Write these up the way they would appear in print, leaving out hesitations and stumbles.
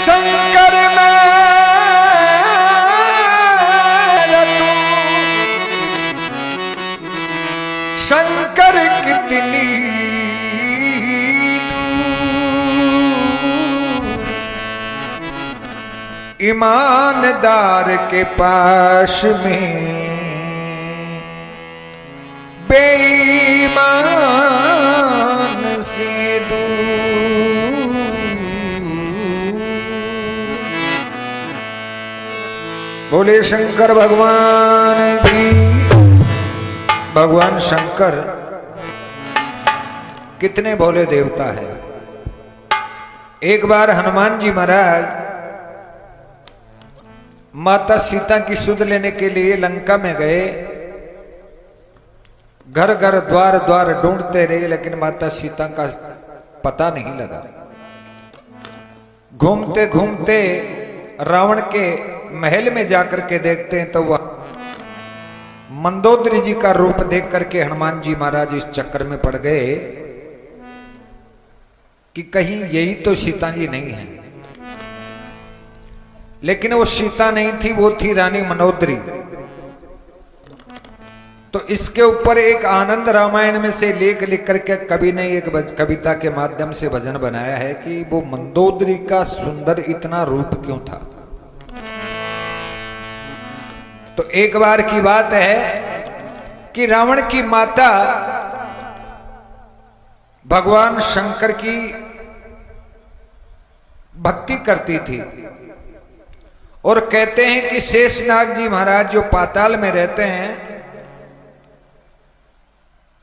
शंकर मेरा तू शंकर कितनी ईमानदार के पास में बेईमान से दूर। बोले शंकर भगवान की। भगवान शंकर कितने भोले देवता है। एक बार हनुमान जी महाराज माता सीता की सुध लेने के लिए लंका में गए। घर घर द्वार द्वार ढूंढते रहे, लेकिन माता सीता का पता नहीं लगा। घूमते घूमते रावण के महल में जाकर के देखते हैं तो वह मंदोदरी जी का रूप देख करके हनुमान जी महाराज इस चक्कर में पड़ गए कि कहीं यही तो सीता जी नहीं है। लेकिन वो सीता नहीं थी, वो थी रानी मनोदरी। तो इसके ऊपर एक आनंद रामायण में से लेख लिख करके कवि ने एक कविता के माध्यम से भजन बनाया है कि वो मंदोदरी का सुंदर इतना रूप क्यों था। तो एक बार की बात है कि रावण की माता भगवान शंकर की भक्ति करती थी और कहते हैं कि शेषनाग जी महाराज जो पाताल में रहते हैं,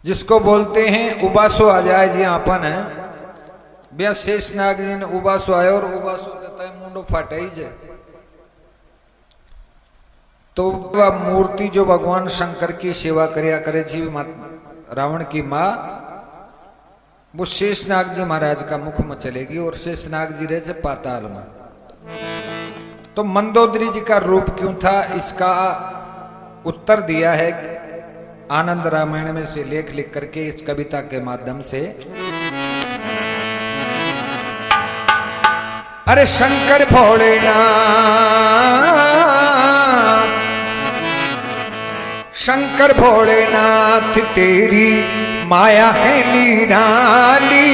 जिसको बोलते हैं उबासो आ जाए जी आपन है ब्याह शेषनाग जी ने उबासो आए और उबासो कहता है मुंडो फाटा ही जाए। तो वह मूर्ति जो भगवान शंकर की सेवा करया करे जी रावण की माँ, वो शेषनाग जी महाराज का मुख में चलेगी और शेषनाग जी रहे थे पाताल में। तो मंदोदरी जी का रूप क्यों था, इसका उत्तर दिया है आनंद रामायण में से लेख लिख करके इस कविता के माध्यम से। अरे शंकर भोलेनाथ शंकर भोलेनाथ तेरी माया है निराली।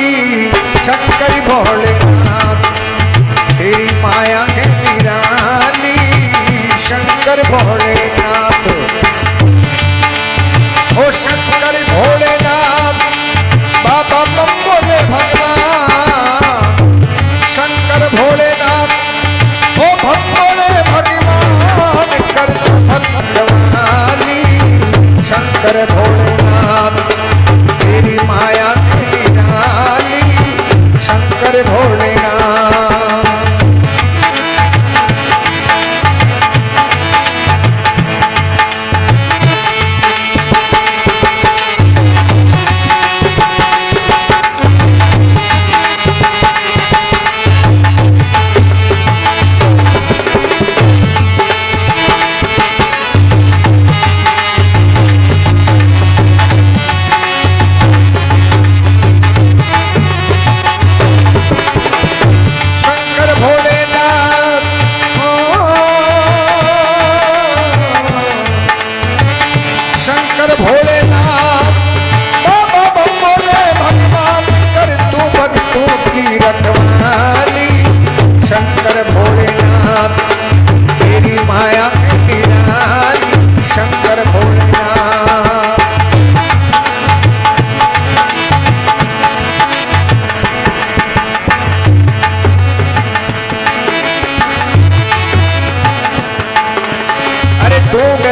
शंकर भोलेनाथ तेरी माया है निराली। शंकर भोलेनाथ ओ शंकर भोलेनाथ बाबा बम्बोले भगवान। शंकर भोलेनाथ ओ भम्बोले भगवान कर भगवानी। शंकर भोलेनाथ तेरी माया की निराली। शंकर भोलेनाथ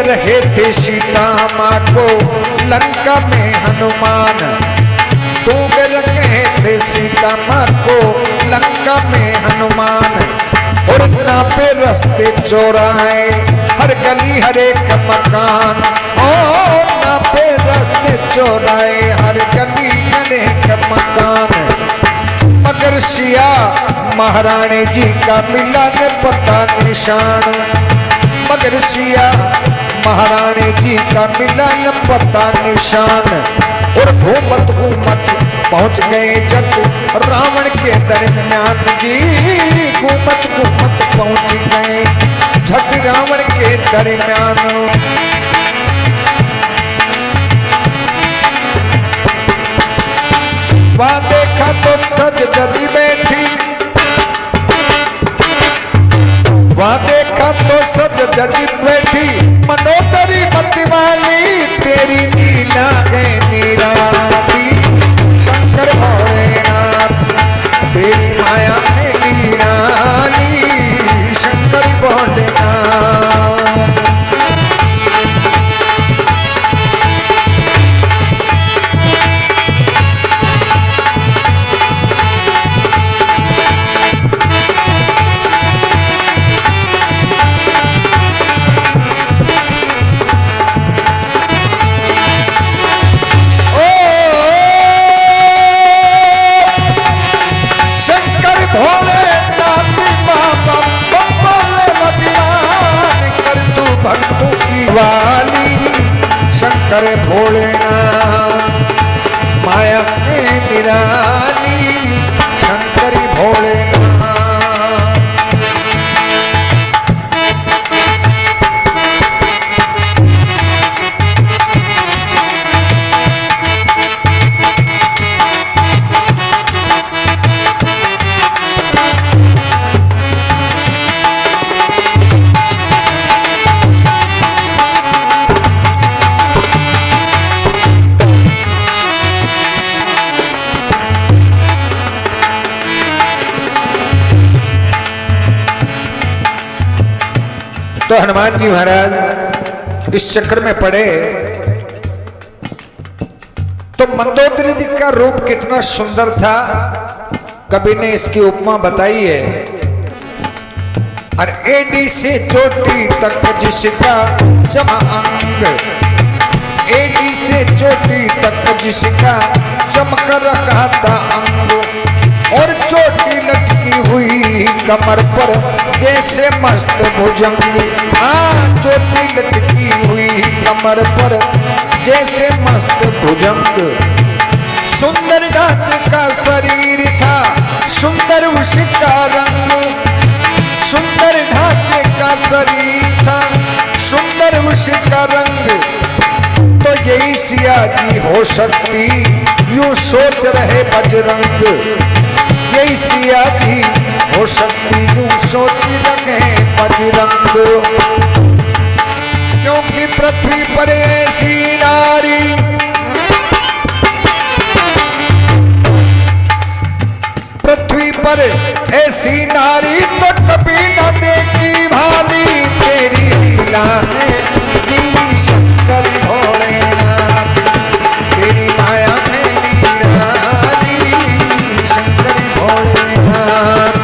रहे थे सीता माँ को लंका में हनुमान। डूब रहे थे सीता माँ को लंका में हनुमान। और नापे रास्ते चौराहे हर गली हर एक मकान। ओ नापे रास्ते चौराहे हर गली हर एक मकान। मगर सिया महारानी जी का मिला न पता निशान। मगर सिया महारानी जी का मिला न पता निशान। और घूमत घूमत पहुंच गए जट रावण के दरमियान जी। घूमत घूमत पहुंच गए झट रावण के दरमियान। वहां देखा तो सज ददी बैठी, वहां देखा तो सज ददी बैठी मनोदरी मत वाली तेरी नीला है निराली। शंकर भोलेनाथ तेरी माया है निराली। शंकर भोलेनाथ भक्तों की वाली। शंकर भोलेनाथ माया में निराली। शंकर भोलेनाथ तो हनुमान जी महाराज इस चक्र में पड़े तो मंदोदरी जी का रूप कितना सुंदर था। कवि ने इसकी उपमा बताई है। और एडी से चोटी तक जिसका जमा अंग, एडी से चोटी तक जिसका चमक रखा था अंग। और चोटी लटकी हुई कमर पर जैसे मस्त भुजंग। हाँ चोटी लटकी हुई कमर पर जैसे मस्त भुजंग। सुंदर ढांचे का शरीर था सुंदर उसका रंग। सुंदर ढांचे का शरीर था सुंदर उसका रंग। तो यही सिया जी हो सकती यूं सोच रहे बजरंग। यही सिया जी हो सकती यूं सोच रहे बजरंग। क्योंकि पृथ्वी पर ऐसी नारी, पृथ्वी पर ऐसी नारी तो कभी न देखी भाली। तेरी लीला है शंकर भोलेनाथ तेरी माया है निराली। शंकर भोलेनाथ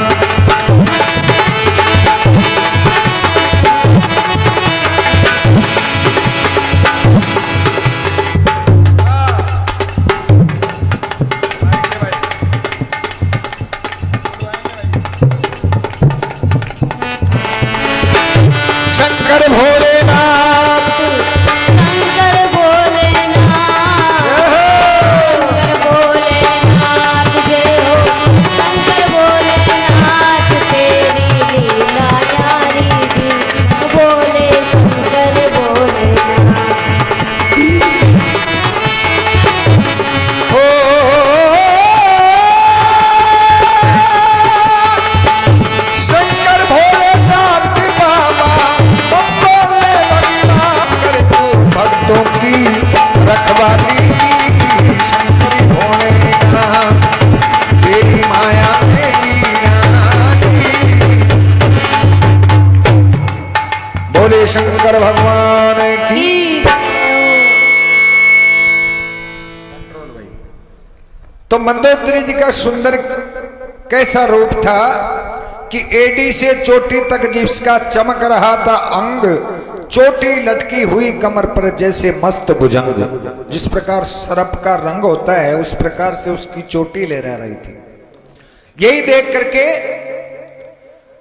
शंकर भोलेनाथ शंकर भोलेनाथ शंकर भोलेनाथ जय हो। शंकर भोलेनाथ तेरी लीला न्यारी जी। बोले शंकर भोलेनाथ। ओ शंकर भोलेनाथ बाबा बोले भगवान कर तू भक्तों की रखवाली। शंकर भोलेनाथ तेरी माया में निराली। बोले शंकर भगवान की। तो मंदोदरी जी का सुंदर कैसा रूप था कि एडी से चोटी तक जिसका चमक रहा था अंग। चोटी लटकी हुई कमर पर जैसे मस्त भुजंग। जिस प्रकार सर्प का रंग होता है उस प्रकार से उसकी चोटी ले रही थी। यही देख करके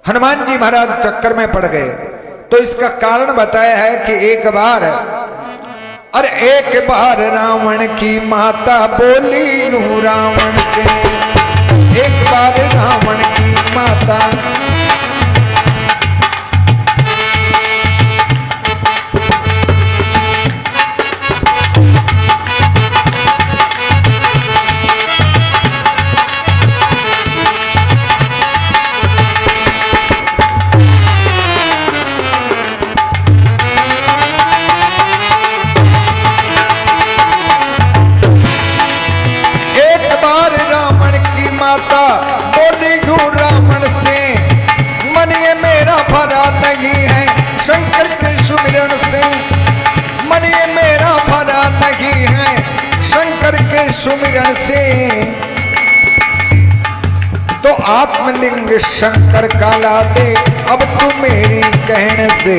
हनुमान जी महाराज चक्कर में पड़ गए। तो इसका कारण बताया है कि एक बार अरे एक बार रावण की माता बोली यूं रावण से, एक बार रावण की माता। माता बोली यूं रावण से, मन ये मेरा भरा नहीं है शंकर के सुमिरन से, मन ये मेरा भरा नहीं है शंकर के सुमिरन से। तो आत्मलिंग शंकर का ला दे अब तू मेरी कहने से,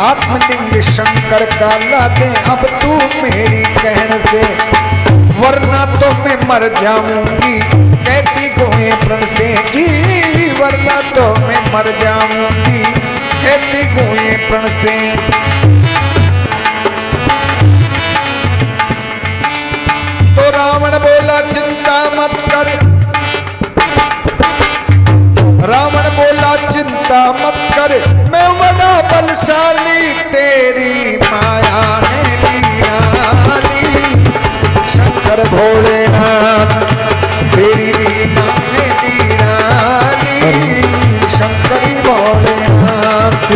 आत्मलिंग शंकर का ला दे अब तू मेरी कहने से, वरना तो मैं मर जाऊंगी कहती गोए प्रण से जी, वरना तो मैं मर जाऊंगी कहती गोए प्रण से। तो रावण बोला चिंता मत कर, रावण बोला चिंता मत कर, मैं बड़ा बलशाली तेरी माया है निराली, शंकर भोलेनाथ तेरी लीला है निराली, शंकर भोलेनाथ।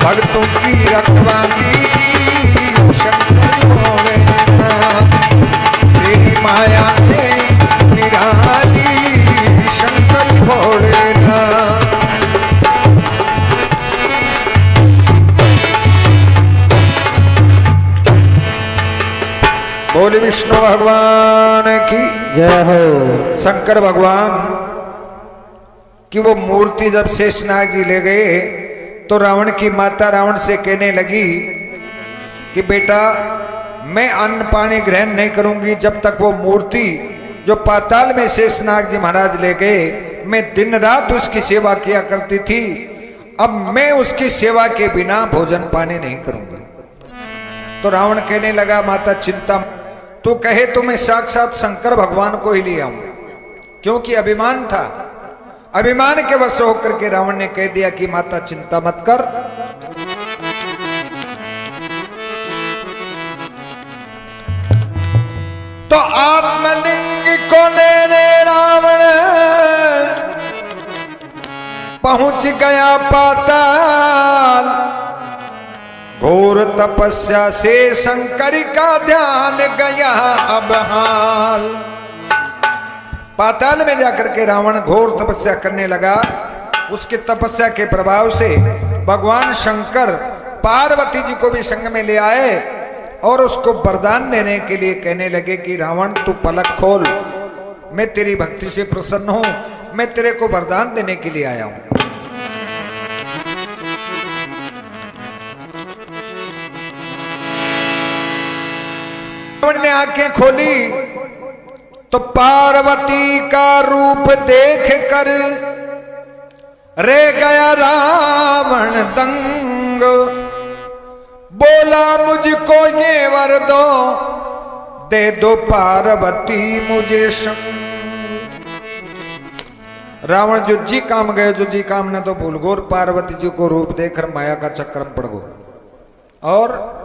भक्तों की रखवाली शंकर भोलेनाथ, तेरी माया है निराली, शंकर भोलेनाथ। बोले विष्णु भगवान की जय हो। शंकर भगवान की वो मूर्ति जब शेषनाग जी ले गए तो रावण की माता रावण से कहने लगी कि बेटा मैं अन्न पानी ग्रहण नहीं करूंगी जब तक वो मूर्ति जो पाताल में शेषनाग जी महाराज ले गए, मैं दिन रात उसकी सेवा किया करती थी, अब मैं उसकी सेवा के बिना भोजन पानी नहीं करूंगी। तो रावण कहने लगा माता चिंता, तू कहे तो मैं साक्षात शंकर भगवान को ही ले आऊं, क्योंकि अभिमान था। अभिमान के वश होकर के रावण ने कह दिया कि माता चिंता मत कर, तो आत्मलिंग को लेने रावण पहुंच गया पाताल, घोर तपस्या से शंकर का ध्यान गया अब हाल। पाताल में जाकर के रावण घोर तपस्या करने लगा। उसकी तपस्या के प्रभाव से भगवान शंकर पार्वती जी को भी संग में ले आए और उसको वरदान देने के लिए कहने लगे कि रावण तू पलक खोल, मैं तेरी भक्ति से प्रसन्न हूं, मैं तेरे को वरदान देने के लिए आया हूं। रावण ने आंखें खोली तो पार्वती का रूप देख कर रह गया रावण दंग, बोला मुझको ये वर दो, दे दो पार्वती मुझे संग। रावण जो जी काम गए, जो जी काम ने तो भूल गो, पार्वती जी को रूप देखकर माया का चक्कर पड़ गो और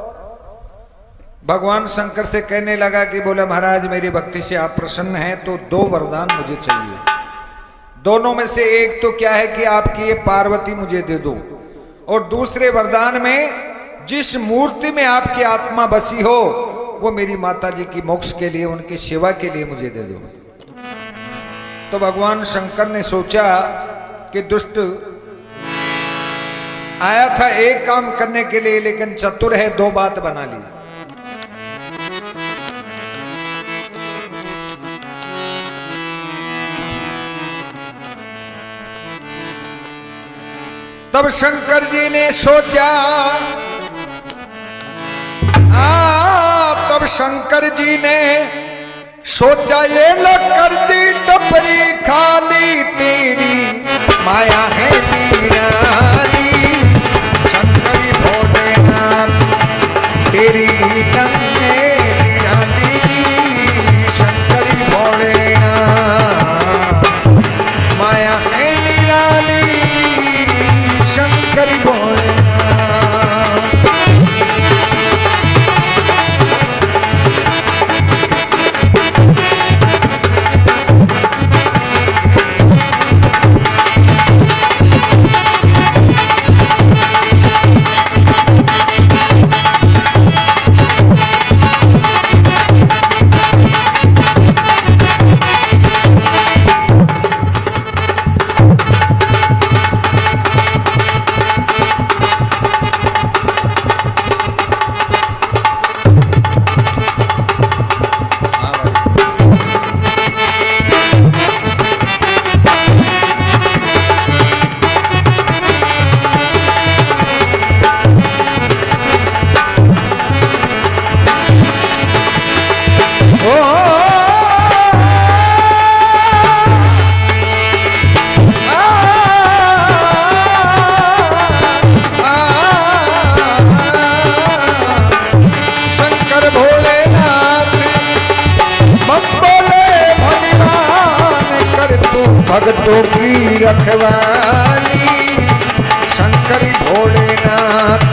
भगवान शंकर से कहने लगा कि बोले महाराज मेरी भक्ति से आप प्रसन्न हैं तो दो वरदान मुझे चाहिए। दोनों में से एक तो क्या है कि आपकी ये पार्वती मुझे दे दो, और दूसरे वरदान में जिस मूर्ति में आपकी आत्मा बसी हो वो मेरी माता जी की मोक्ष के लिए, उनकी सेवा के लिए मुझे दे दो। तो भगवान शंकर ने सोचा कि दुष्ट आया था एक काम करने के लिए, लेकिन चतुर है, दो बात बना ली। तब शंकर जी ने सोचा, तब शंकर जी ने सोचा, ये लो कर दी टपरी खाली, तेरी माया है निराली। शंकरी भोलेनाथ तेरी लंग है निराली। शंकरी भोलेनाथ माया है निराली। शंकरी भोलेनाथ। भक्तों की रखवाली। शंकरी भोलेनाथ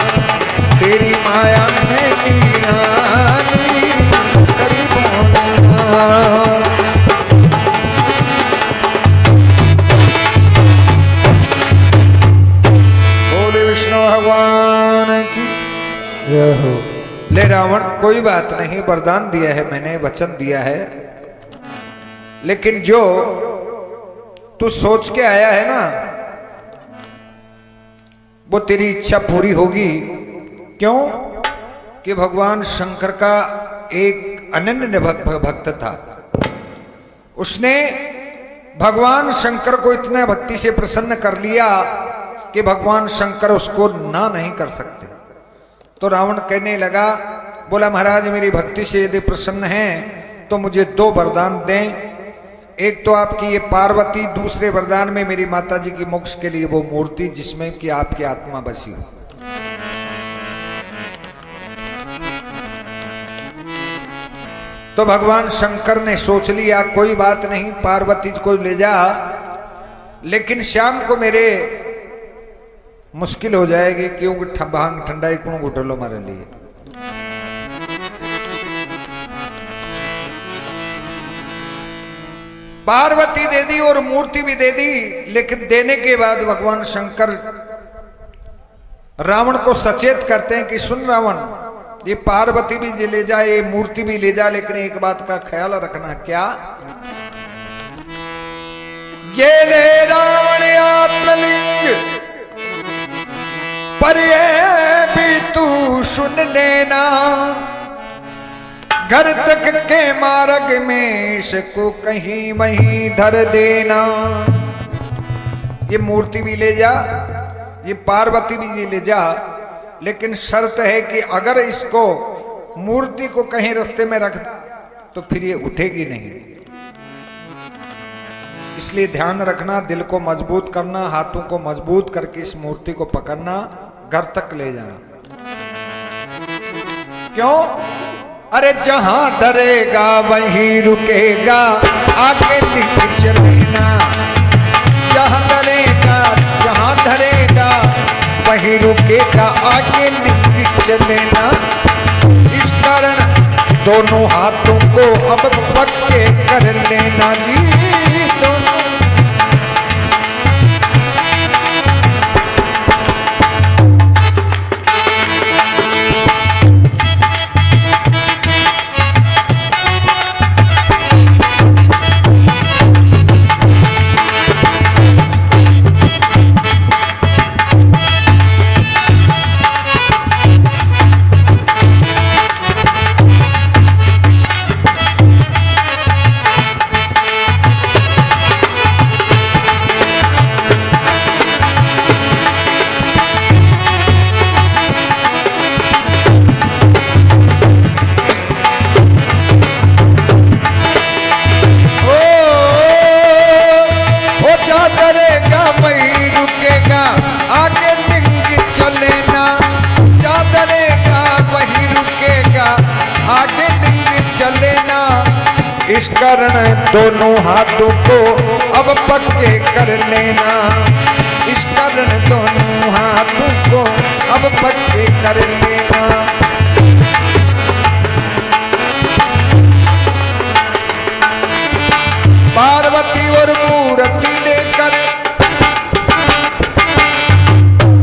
तेरी माया में निराली। शंकरी भोलेनाथ। बोले विष्णु भगवान की जय हो। ले रावण, कोई बात नहीं, वरदान दिया है मैंने, वचन दिया है, लेकिन जो तू सोच के आया है ना, वो तेरी इच्छा पूरी होगी। क्यों? कि भगवान शंकर का एक अनन्य भक्त था। उसने भगवान शंकर को इतना भक्ति से प्रसन्न कर लिया कि भगवान शंकर उसको ना नहीं कर सकते। तो रावण कहने लगा, बोला महाराज मेरी भक्ति से यदि प्रसन्न हैं तो मुझे दो वरदान दें। एक तो आपकी ये पार्वती, दूसरे वरदान में मेरी माता जी की मोक्ष के लिए वो मूर्ति जिसमें कि आपकी आत्मा बसी हो। तो भगवान शंकर ने सोच लिया, कोई बात नहीं, पार्वती को ले जा, लेकिन शाम को मेरे मुश्किल हो जाएगी, क्योंकि भांग ठंडाई कौन घुटलो मारे लिए। पार्वती दे दी और मूर्ति भी दे दी, लेकिन देने के बाद भगवान शंकर रावण को सचेत करते हैं कि सुन रावण, ये पार्वती भी ले जा, ये मूर्ति भी ले जा, लेकिन एक बात का ख्याल रखना। क्या? ये ले रावण आत्मलिंग, पर ये भी तू सुन लेना, घर तक के मार्ग में इसको कहीं वहीं धर देना। ये मूर्ति भी ले जा, ये पार्वती भी ले जा, लेकिन शर्त है कि अगर इसको मूर्ति को कहीं रास्ते में रख तो फिर ये उठेगी नहीं। इसलिए ध्यान रखना, दिल को मजबूत करना, हाथों को मजबूत करके इस मूर्ति को पकड़ना, घर तक ले जाना। क्यों? अरे जहां धरेगा वहीं रुकेगा, आगे लिख चलेना। जहां धरेगा वहीं रुकेगा, आगे लिख चलेना। इस कारण दोनों हाथों को अब पक्के कर लेना जी, दोनों। इस कारण दोनों हाथों को अब पक्के कर लेना, इस कारण दोनों हाथों को अब पक्के कर लेना। पार्वती और मूर्ति देकर,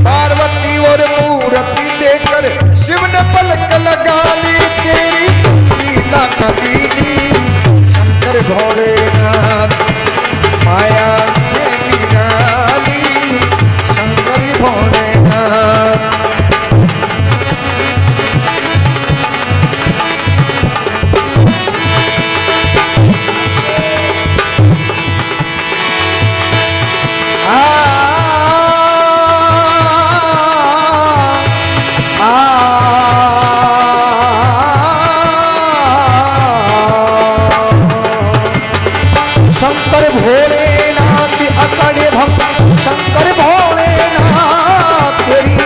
पार्वती और मूर्ति देकर शिव ने पलक लगा ली, तेरी लीला कभी शंकर भोलेनाथ माया में निराली, शंकर भोलेनाथ। शंकर भोलेनाथ अकड़े भक्त, शंकर भोलेनाथ तेरी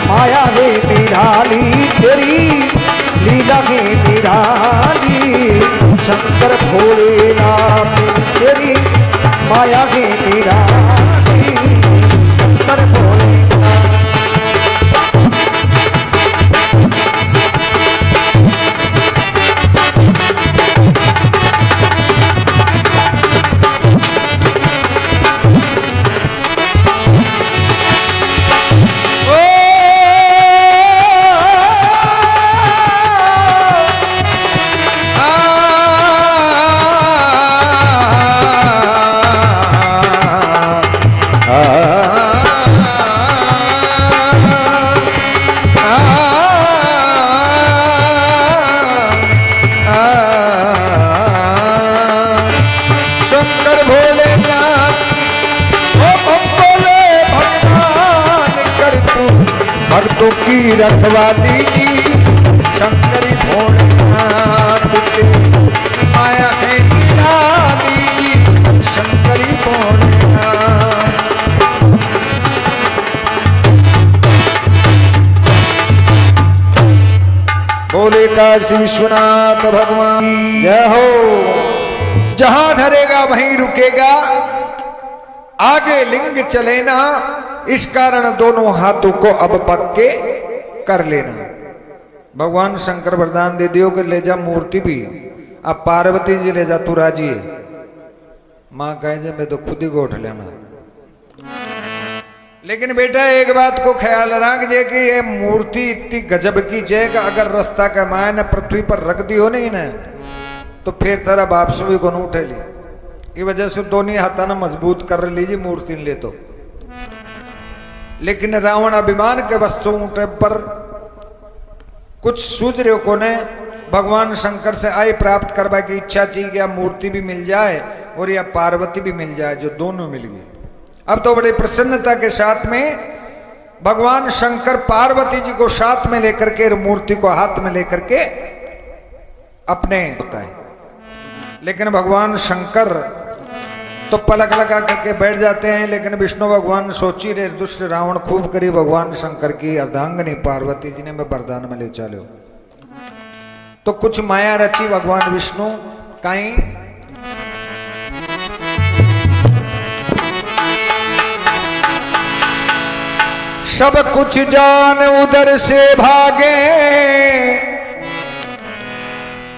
माया है निराली, तेरी लीला है निराली। शंकर भोलेनाथ तेरी माया है निराली, शंकर भोलेनाथ। शंकर भोलेनाथ ओ भोले भगवान कर तू भक्तों की रखवाली जी, शंकरी भोलेनाथ तेरी माया है निराली जी, शंकरी भोलेनाथ। बोले काशी विश्वनाथ भगवान जय हो। जहां धरेगा वहीं रुकेगा, आगे लिंग चले ना, इस कारण दोनों हाथों को अब पक्के कर लेना। भगवान शंकर वरदान दे दियो कि ले जा मूर्ति भी, अब पार्वती जी ले जा तू राजी है। मां कहे जे मैं तो खुद ही गोठ लेना, लेकिन बेटा एक बात को ख्याल रख जे कि ये मूर्ति इतनी गजब की जय का अगर रास्ता का मायने पृथ्वी पर रख दी हो नहीं ना, तो फिर तेरा बाप से भी को उठे ली। ये वजह से दोनों हाथा ना मजबूत कर लीजिए मूर्ति ले तो। लेकिन रावण अभिमान के वस्तु उठे पर कुछ सूझ को ने भगवान शंकर से आय प्राप्त करवा की इच्छा चाहिए, या मूर्ति भी मिल जाए और या पार्वती भी मिल जाए, जो दोनों मिल गई। अब तो बड़ी प्रसन्नता के साथ में भगवान शंकर पार्वती जी को साथ में लेकर के, मूर्ति को हाथ में लेकर के अपने होता है। लेकिन भगवान शंकर तो पलक लगा करके बैठ जाते हैं, लेकिन विष्णु भगवान सोची रहे दुष्ट रावण खूब करी भगवान शंकर की अर्धांगनी पार्वती जी ने मैं वरदान में ले चलो। तो कुछ माया रची भगवान विष्णु कहीं सब कुछ जान उधर से भागे,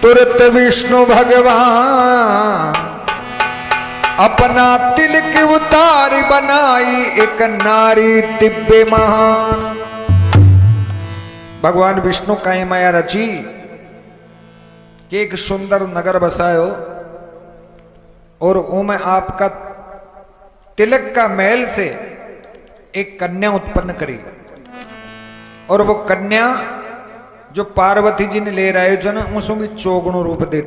तुरंत विष्णु भगवान अपना तिलक उतारी बनाई एक नारी दिव्य महान। भगवान विष्णु का ही माया रची कि एक सुंदर नगर बसायो और उनमें आपका तिलक का महल से एक कन्या उत्पन्न करी, और वो कन्या जो पार्वती जी ने ले रहे जो ना उसमें भी चौगुणों रूप दे,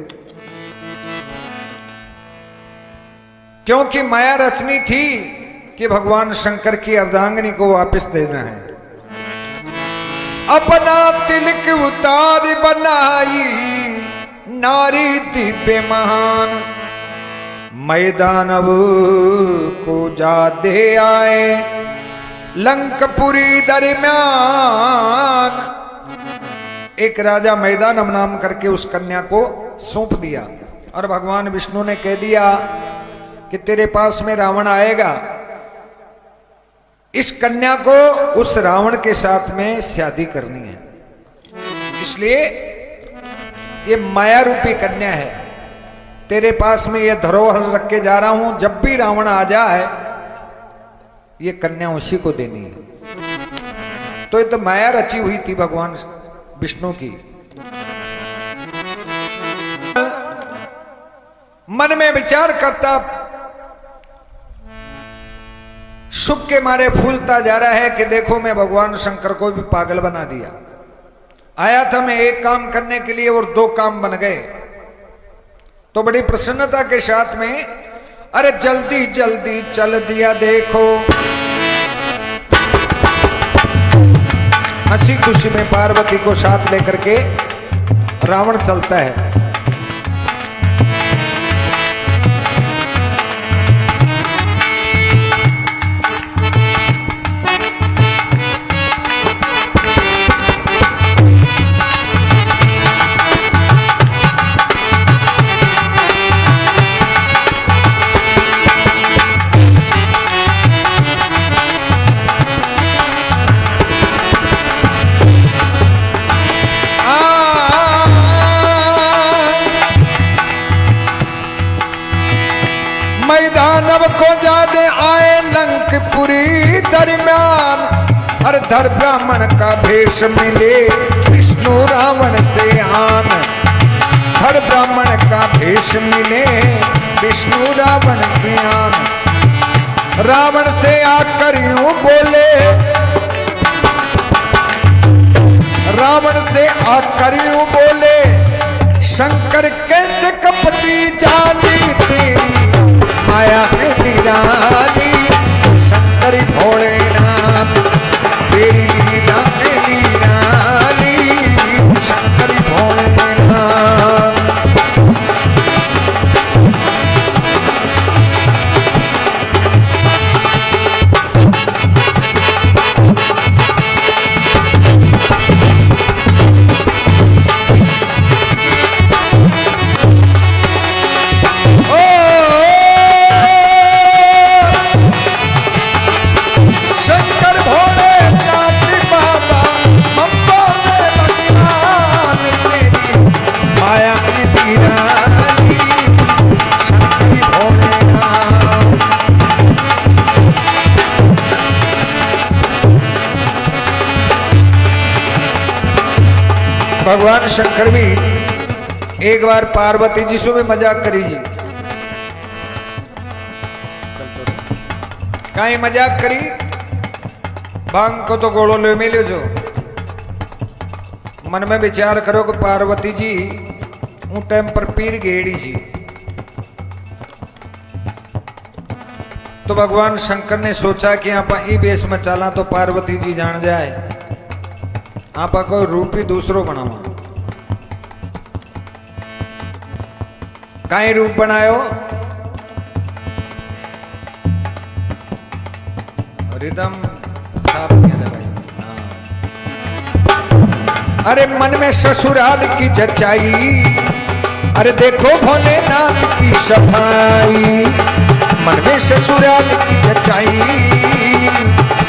क्योंकि माया रचनी थी कि भगवान शंकर की अर्धांगिनी को वापस देना है। अपना तिलक उतारी बनाई नारी दिव्य महान, मैदानव को जा दे आए लंकपुरी दरम्यान। एक राजा मैदानव नाम करके उस कन्या को सौंप दिया, और भगवान विष्णु ने कह दिया कि तेरे पास में रावण आएगा, इस कन्या को उस रावण के साथ में शादी करनी है। इसलिए ये माया रूपी कन्या है, तेरे पास में ये धरोहर रख के जा रहा हूं, जब भी रावण आ जाए ये कन्या उसी को देनी है। तो ये तो माया रची हुई थी भगवान विष्णु की। मन में विचार करता, सुख के मारे फूलता जा रहा है कि देखो मैं भगवान शंकर को भी पागल बना दिया। आया था मैं एक काम करने के लिए और दो काम बन गए। तो बड़ी प्रसन्नता के साथ में अरे जल्दी जल्दी चल दिया देखो, हंसी खुशी में पार्वती को साथ लेकर के रावण चलता है। को जादे आए लंकपुरी दरमियान, हर धर ब्राह्मण का भेष मिले विष्णु रावण से आन। हर ब्राह्मण का भेष मिले विष्णु रावण से आन। रावण से आकर यूं बोले, रावण से आकर यूं बोले, शंकर कैसे कपटी जाली तेरी माया है निराली। शंकर भोलेनाथ तेरी लीला है निराली। शंकर भोलेनाथ। भगवान शंकर भी एक बार पार्वती जी से भी मजाक करी जी, कहीं मजाक करी भांग को तो गोड़ो ले मिलो जो। मन में विचार करो कि पार्वती जी ऊ टाइम पर पीर गेड़ी जी। तो भगवान शंकर ने सोचा कि आप ई बेस में चला तो पार्वती जी जान जाए, आप कोई रूप ही दूसरो बनावा। काई रूप बनायो, रिदम साफ किया था भाई। अरे मन में ससुराल की जचाई, अरे देखो भोलेनाथ की सफाई। मन में ससुराल की जचाई,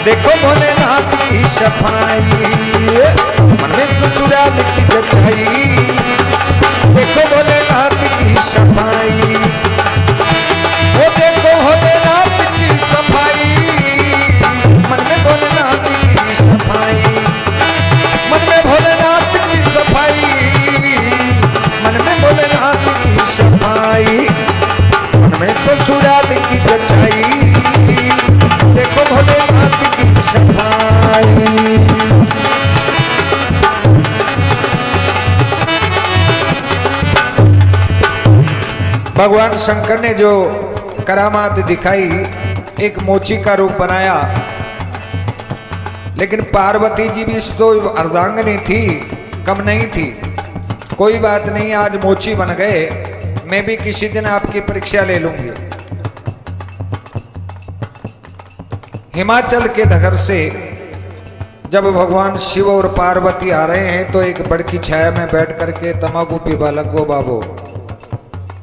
देखो भोलेनाथ की सफाई। मन में ससुराल की जचाई, देखो भोलेनाथ की सफाई। वो देखो भोलेनाथ की सफाई, मन में भोलेनाथ की सफाई। मन में भोलेनाथ की सफाई, मन में भोलेनाथ की सफाई। मन में ससुराल की जचाई, देखो भोलेनाथ की सफाई। भगवान शंकर ने जो करामात दिखाई, एक मोची का रूप बनाया, लेकिन पार्वती जी भी तो अर्धांगिनी थी, कम नहीं थी। कोई बात नहीं, आज मोची बन गए, मैं भी किसी दिन आपकी परीक्षा ले लूंगी। हिमाचल के नगर से जब भगवान शिव और पार्वती आ रहे हैं तो एक बड़ की छाया में बैठ करके तमाकू पीबा लगो बाबो।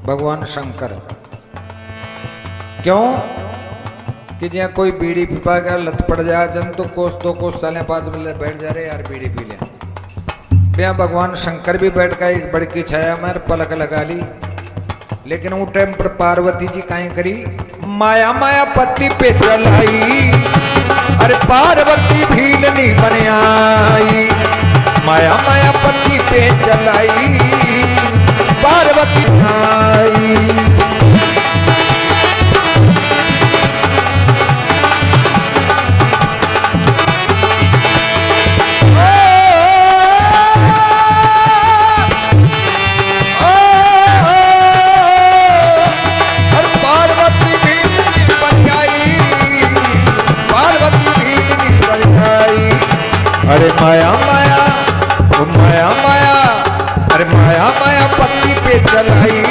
भगवान शंकर। क्यों कि जहाँ कोई बीड़ी पीपा का लत पड़ जाए जन तो कोस 2 कोस साले 5 मिनट बैठ जा रहे यार बीड़ी पी ले। यहाँ भगवान शंकर भी बैठ का एक बड़की छाया में पलक लगा ली। लेकिन वो टाइम पर पार्वती जी काई करी, माया माया पत्ती पे चलाई, अरे पार्वती भील नहीं बन आई। माया माया पत्ती पे चलाई, पार्वती आई। अरे माया माया ओ माया माया, अरे माया माया पत्ती पे चलाई,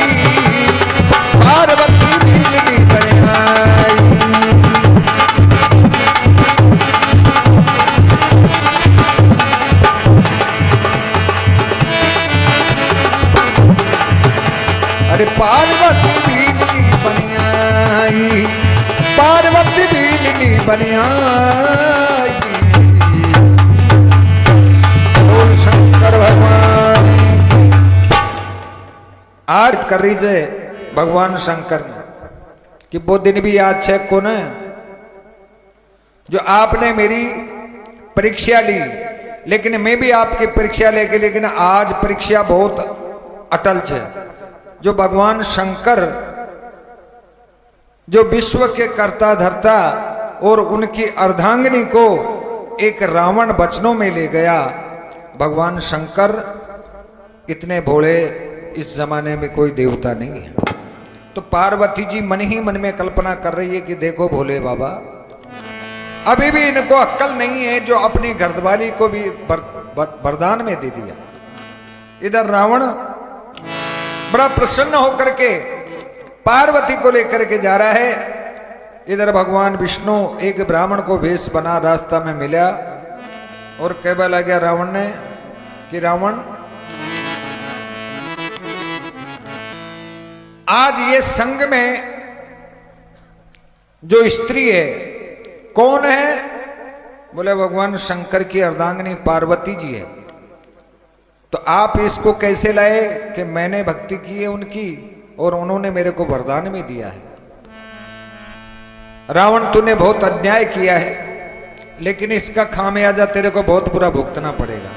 पार्वती भीलनी बनाई। अरे पार्वती भीलनी बनाई, पार्वती भीलनी बनाई। शंकर भगवान आज कर रही जे भगवान शंकर ने कि वो दिन भी याद है को न जो आपने मेरी परीक्षा ली, लेकिन मैं भी आपकी परीक्षा लेके, लेकिन आज परीक्षा बहुत अटल है। जो भगवान शंकर जो विश्व के कर्ता धर्ता और उनकी अर्धांगिनी को एक रावण वचनों में ले गया। भगवान शंकर इतने भोले इस जमाने में कोई देवता नहीं है। तो पार्वती जी मन ही मन में कल्पना कर रही है कि देखो भोले बाबा अभी भी इनको अक्ल नहीं है जो अपनी घरवाली को भी वरदान में दे दिया। इधर रावण बड़ा प्रसन्न होकर के पार्वती को लेकर के जा रहा है। इधर भगवान विष्णु एक ब्राह्मण को वेश बना रास्ता में मिला और कहने लगा रावण ने कि रावण आज ये संग में जो स्त्री है कौन है? बोले भगवान शंकर की अर्धांगिनी पार्वती जी है। तो आप इसको कैसे लाए कि मैंने भक्ति की है उनकी और उन्होंने मेरे को वरदान भी दिया है। रावण तूने बहुत अन्याय किया है, लेकिन इसका खामियाजा तेरे को बहुत बुरा भुगतना पड़ेगा।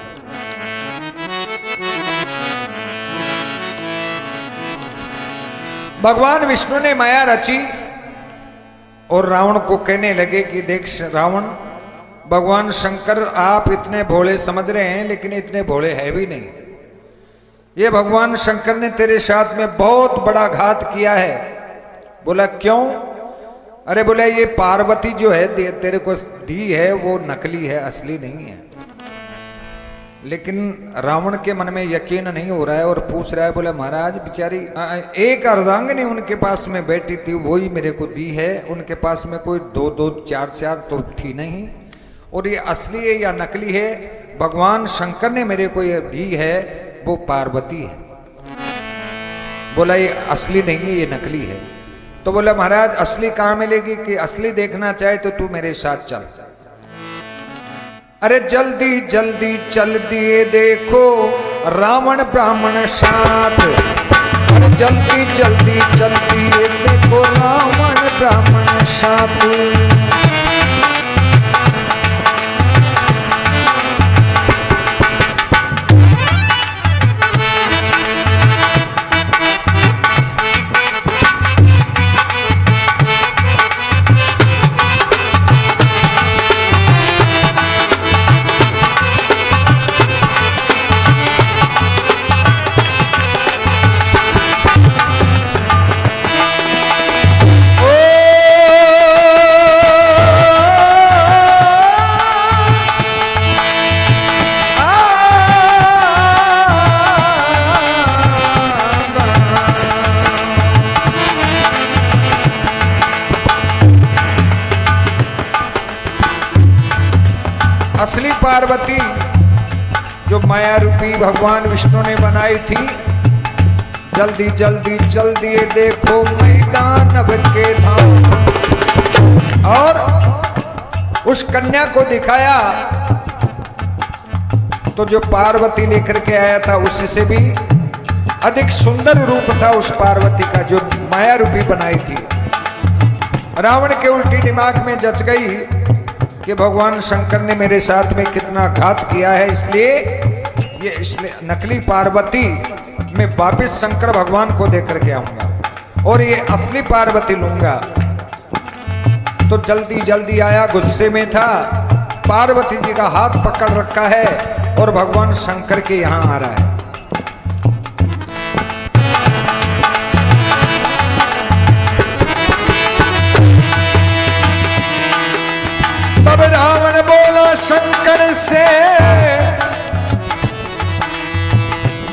भगवान विष्णु ने माया रची और रावण को कहने लगे कि देख रावण, भगवान शंकर आप इतने भोले समझ रहे हैं, लेकिन इतने भोले है भी नहीं। ये भगवान शंकर ने तेरे साथ में बहुत बड़ा घात किया है। बोला क्यों? अरे बोले ये पार्वती जो है तेरे को दी है वो नकली है, असली नहीं है। लेकिन रावण के मन में यकीन नहीं हो रहा है और पूछ रहा है, बोले महाराज बेचारी एक अर्धांगिनी उनके पास में बैठी थी वही मेरे को दी है, उनके पास में कोई 2-2 4-4 तो थी नहीं, और ये असली है या नकली है? भगवान शंकर ने मेरे को ये दी है वो पार्वती है। बोला ये असली नहीं है, ये नकली है। तो बोला महाराज असली कहाँ मिलेगी? कि असली देखना चाहे तो तू मेरे साथ चल। अरे जल्दी जल्दी चल दिए देखो रावण ब्राह्मण साथ। अरे जल्दी जल्दी चल दिए देखो रावण ब्राह्मण साथ। असली पार्वती जो माया रूपी भगवान विष्णु ने बनाई थी जल्दी जल्दी चल दिए देखो मैदान अब के धाम। और उस कन्या को दिखाया तो जो पार्वती लेकर के आया था उससे भी अधिक सुंदर रूप था उस पार्वती का, जो माया रूपी बनाई थी। रावण के उल्टी दिमाग में जच गई कि भगवान शंकर ने मेरे साथ में कितना घात किया है, इसलिए नकली पार्वती मैं वापिस शंकर भगवान को देकर के आऊंगा और ये असली पार्वती लूंगा। तो जल्दी जल्दी आया, गुस्से में था, पार्वती जी का हाथ पकड़ रखा है और भगवान शंकर के यहां आ रहा है। तब रावण बोला शंकर से,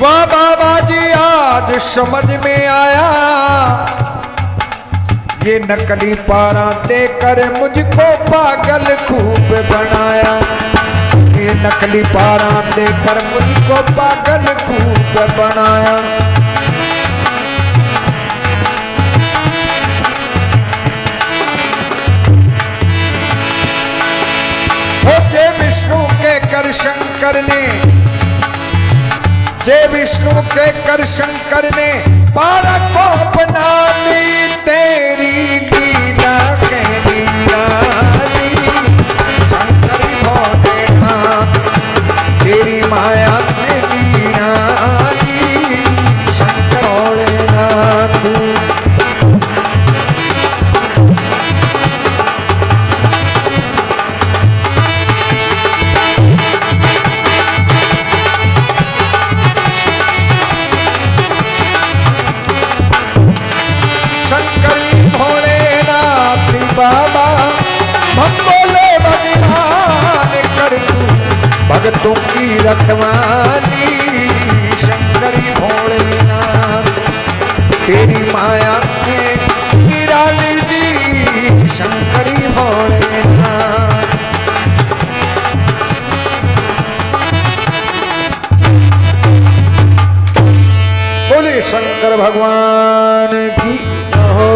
वाह बाबा जी आज समझ में आया, ये नकली पारा देकर मुझको पागल खूब बनाया, ये नकली पारा देकर मुझको पागल खूब बनाया। जय विष्णु के कर शंकर ने, जय विष्णु के कर शंकर ने पारा को अपना ली, तेरी लीला के लीलाली शंकर भोलेनाथ, तेरी माया में लीलाली शंकर भोलेनाथ। बाबा हम बोले भगवान कर तू भगतों की रखवाली, शंकरी भोलेनाथ तेरी माया में निराली जी, शंकरी भोलेनाथ। बोले शंकर भगवान की हो।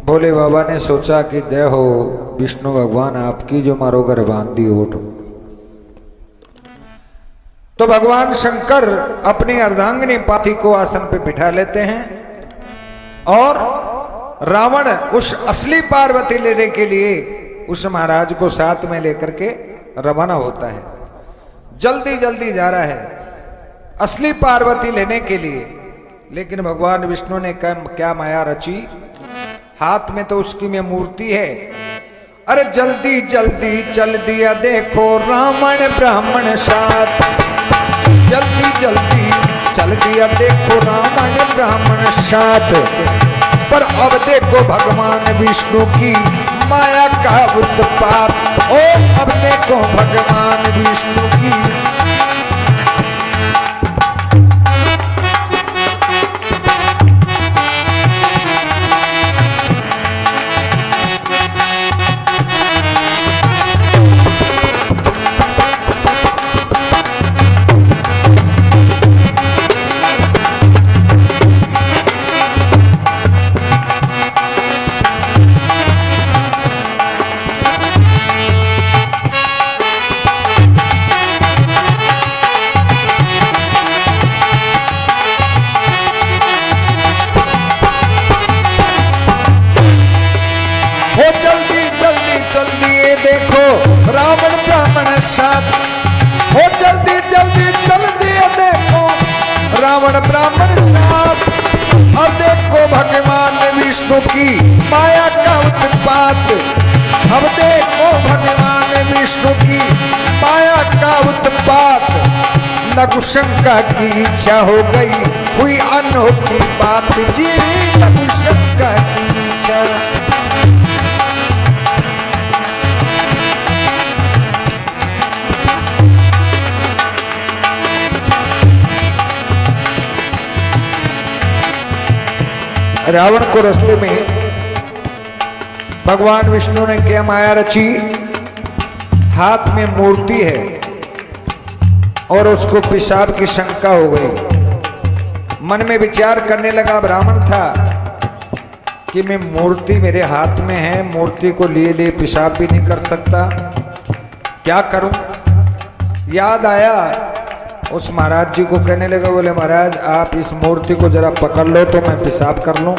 भोले बाबा ने सोचा कि जय हो विष्णु भगवान आपकी, जो मारो घर बांध दी ओट। तो भगवान शंकर अपनी अर्धांगिनी पार्थी को आसन पे बिठा लेते हैं और रावण उस असली पार्वती लेने के लिए उस महाराज को साथ में लेकर के रवाना होता है। जल्दी जल्दी जा रहा है असली पार्वती लेने के लिए, लेकिन भगवान विष्णु ने क्या माया रची, हाथ में तो उसकी में मूर्ति है। अरे जल्दी जल्दी चल दिया देखो रावण ब्राह्मण साथ, जल्दी जल्दी चल दिया देखो रावण ब्राह्मण साथ। पर अब देखो भगवान विष्णु की माया का उत्पात, ओ अब देखो भगवान विष्णु की। रावण ब्राह्मण साथ, हो जल्दी जल्दी चल दिए देखो रावण ब्राह्मण साथ। और देखो भगवान विष्णु की माया का उत्पात, अब देखो भगवान विष्णु की माया का उत्पात। लघु शंका की इच्छा हो गई, हुई अनोखी बात जी, लघु शंका की इच्छा। रावण को रास्ते में भगवान विष्णु ने क्या माया रची, हाथ में मूर्ति है और उसको पेशाब की शंका हो गई। मन में विचार करने लगा ब्राह्मण था कि मैं मूर्ति मेरे हाथ में है, मूर्ति को लिए लिए पेशाब भी नहीं कर सकता, क्या करूं। याद आया, उस महाराज जी को कहने लगा, बोले महाराज आप इस मूर्ति को जरा पकड़ लो तो मैं पेशाब कर लूं।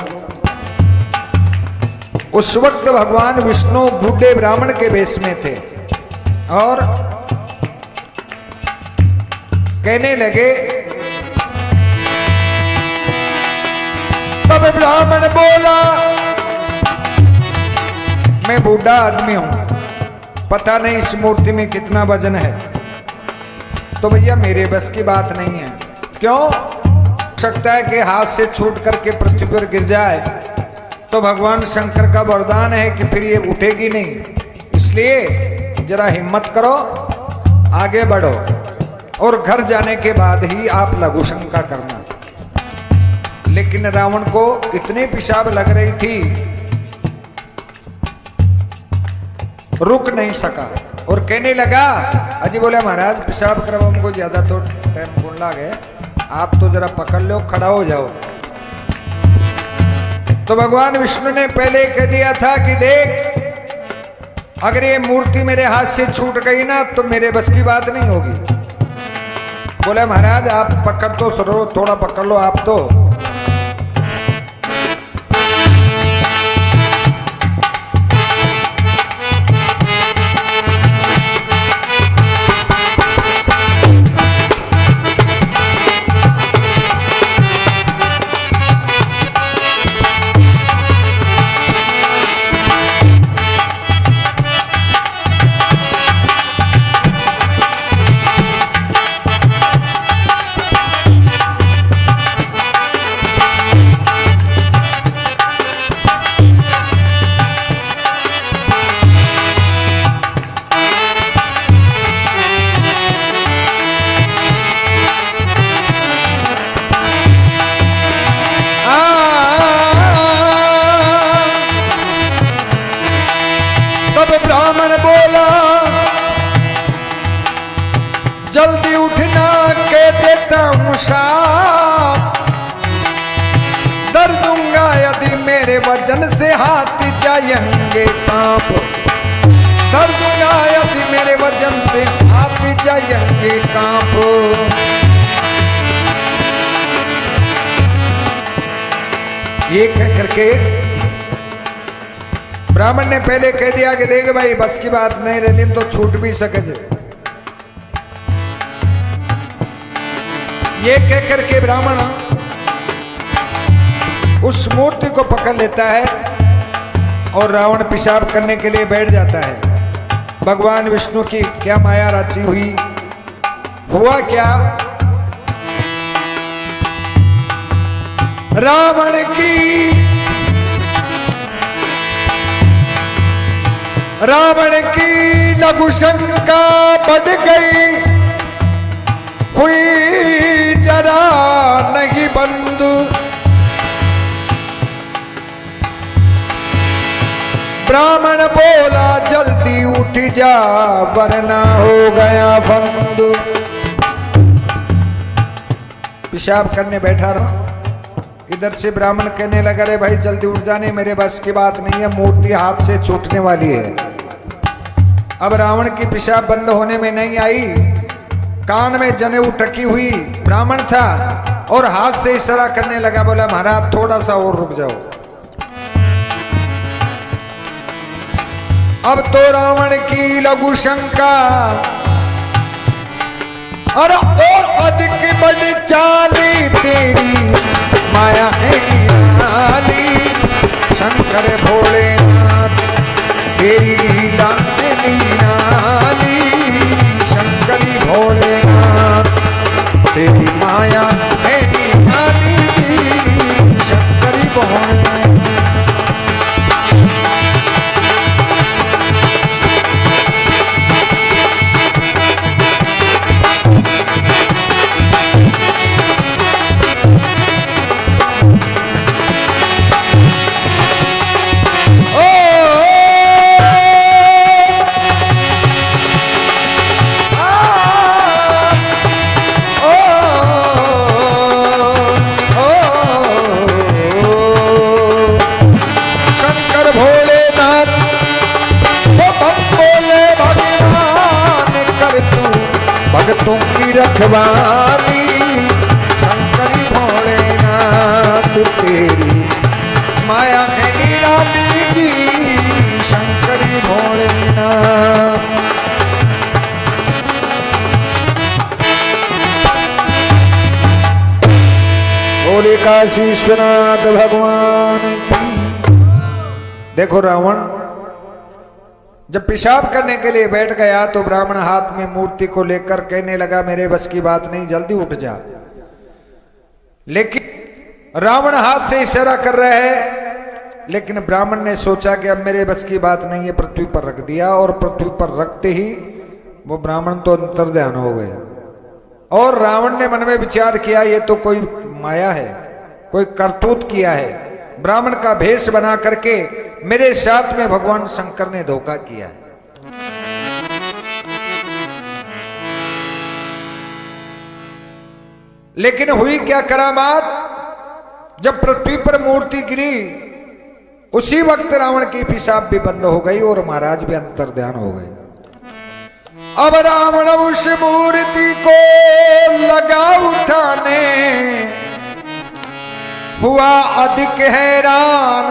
उस वक्त भगवान विष्णु बूढ़े ब्राह्मण के वेश में थे और कहने लगे, तब ब्राह्मण बोला, मैं बूढ़ा आदमी हूं, पता नहीं इस मूर्ति में कितना वजन है, तो भैया मेरे बस की बात नहीं है। क्यों? हो सकता है कि हाथ से छूट करके पृथ्वी पर गिर जाए, तो भगवान शंकर का वरदान है कि फिर ये उठेगी नहीं, इसलिए जरा हिम्मत करो, आगे बढ़ो और घर जाने के बाद ही आप लघु शंका करना। लेकिन रावण को इतनी पेशाब लग रही थी, रुक नहीं सका और कहने लगा, अजी बोले महाराज पेशाब करवा हमको ज्यादा तो टाइम कौन लागे, आप तो जरा पकड़ लो, खड़ा हो जाओ। तो भगवान विष्णु ने पहले कह दिया था कि देख, अगर ये मूर्ति मेरे हाथ से छूट गई ना तो मेरे बस की बात नहीं होगी। बोले महाराज आप पकड़ तो सरो, थोड़ा पकड़ लो आप तो। ब्राह्मण बोला, जल्दी उठना के देता हूं साप, दर्द दूंगा यदि मेरे वजन से हाथ जाएंगे कांप, दर्द दूंगा यदि मेरे वजन से हाथ जाएंगे कांप। ये कह करके ब्राह्मण ने पहले कह दिया कि देख भाई बस की बात नहीं रही तो छूट भी सके। ये कह करके ब्राह्मण उस मूर्ति को पकड़ लेता है और रावण पेशाब करने के लिए बैठ जाता है। भगवान विष्णु की क्या माया रची हुई, हुआ क्या, रावण की लघु शंका बढ़ गई, हुई जरा नहीं बंद, ब्राह्मण बोला जल्दी उठ जा वरना हो गया फंद। पेशाब करने बैठा रहा, इधर से ब्राह्मण कहने लगा, रे भाई जल्दी उठ जाने, मेरे बस की बात नहीं है, मूर्ति हाथ से छूटने वाली है। अब रावण की पेशाब बंद होने में नहीं आई, कान में जनेऊ टकी हुई ब्राह्मण था और हाथ से इशारा करने लगा, बोला महाराज थोड़ा सा और रुक जाओ। अब तो रावण की लघु शंका और अधिक बढ़ चाली, तेरी माया है निराली, शंकर भोलेनाथ तेरी लीला है निराली, शंकरी भोलेनाथ तेरी माया है निराली, शंकरी भोलेनाथ। रखवाली शंकर भोलेनाथ तेरी माया है निराली जी शंकर भोलेनाथ। बोले काशी विश्वनाथ भगवान की। देखो रावण जब पेशाब करने के लिए बैठ गया तो ब्राह्मण हाथ में मूर्ति को लेकर कहने लगा मेरे बस की बात नहीं, जल्दी उठ जा। लेकिन रावण हाथ से इशारा कर रहा है, लेकिन ब्राह्मण ने सोचा कि अब मेरे बस की बात नहीं है, पृथ्वी पर रख दिया और पृथ्वी पर रखते ही वो ब्राह्मण तो अंतर्ध्यान हो गए। और रावण ने मन में विचार किया ये तो कोई माया है, कोई करतूत किया है, ब्राह्मण का भेष बना करके मेरे साथ में भगवान शंकर ने धोखा किया। लेकिन हुई क्या करामात, जब पृथ्वी पर मूर्ति गिरी उसी वक्त रावण की पेशाब भी बंद हो गई और महाराज भी अंतर्ध्यान हो गए। अब रावण उस मूर्ति को लगा उठाने, हुआ अधिक हैरान,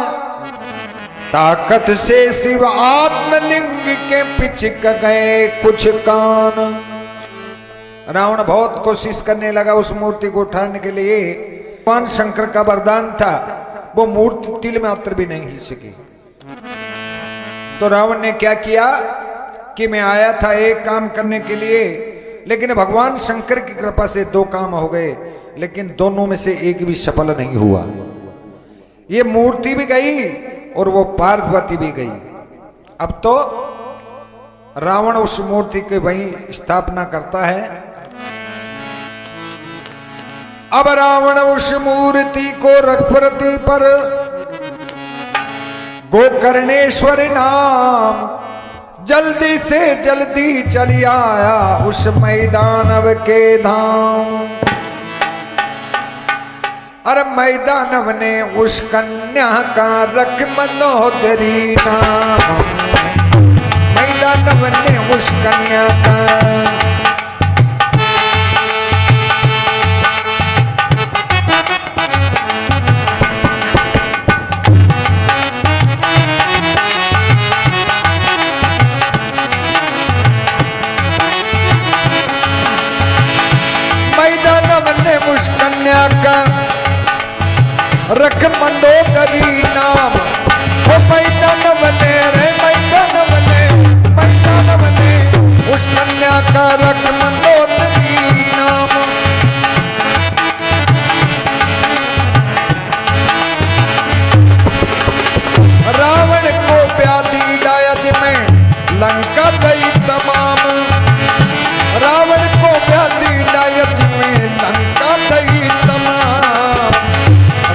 ताकत से शिव आत्मलिंग के पिचक गए कुछ कान। रावण बहुत कोशिश करने लगा उस मूर्ति को उठाने के लिए, भगवान शंकर का वरदान था, वो मूर्ति तिल मात्र भी नहीं हिल सकी। तो रावण ने क्या किया कि मैं आया था एक काम करने के लिए, लेकिन भगवान शंकर की कृपा से दो काम हो गए, लेकिन दोनों में से एक भी सफल नहीं हुआ। ये मूर्ति भी गई और वो पार्वती भी गई। अब तो रावण उस मूर्ति की वहीं स्थापना करता है। अब रावण उस मूर्ति को रख पृथ्वी पर गोकर्णेश्वर नाम, जल्दी से जल्दी चली आया उस मैदानव के धाम। अरे मैदानव ने उस कन्या का रख मनोदरी नाम, मैदानव ने उस कन्या का कन्या का रख मंदोदरी नाम। वो मैदानव ने रे मैदानव ने उस कन्या का रख मंदोदरी नाम। रावण को व्याधि डायज में लंका दई तमाम, रावण को व्याधि डायज में लंका दई तमाम,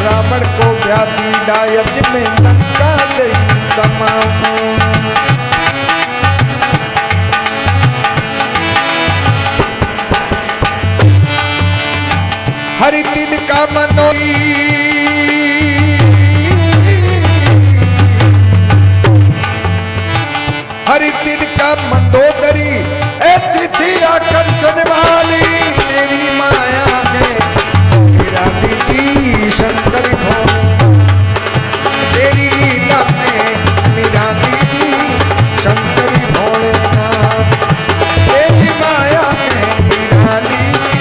रावण को व्याधि डायज में लंका दई तमाम। हरि तिल का मनोई, हरि तिल का मंदोदरी, ऐसी थी आकर्षण वाली तेरी माया है निराली जी शंकर भोले, तेरी लीला में निराली जी शंकर भोलेनाथ, तेरी माया है निराली जी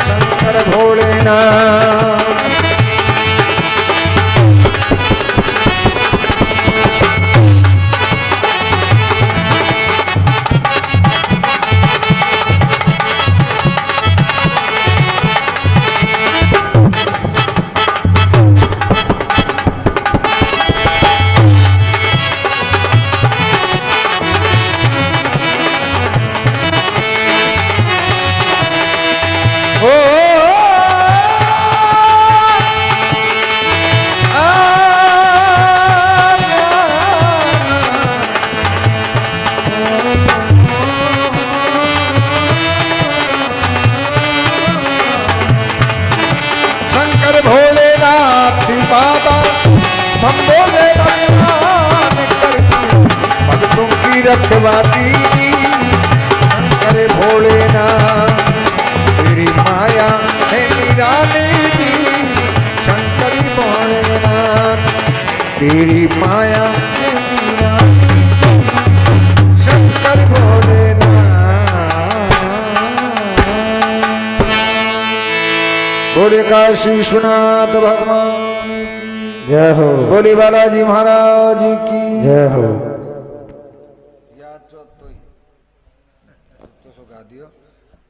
शंकर भोलेनाथ। बाबा हम बोले भगवान करती भक्तों की रखवाली शंकर भोलेनाथ। तेरी माया में दीवानी शंकर भोलेनाथ। बोले काशी विश्वनाथ भगवान की जय हो, बोले बालाजी महाराज की जय हो।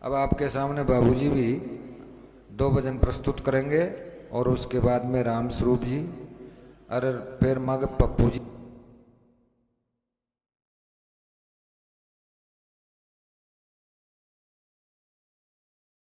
अब आपके सामने बाबूजी भी 2 भजन प्रस्तुत करेंगे और उसके बाद में राम स्वरूप जी और फिर मग पप्पू जी।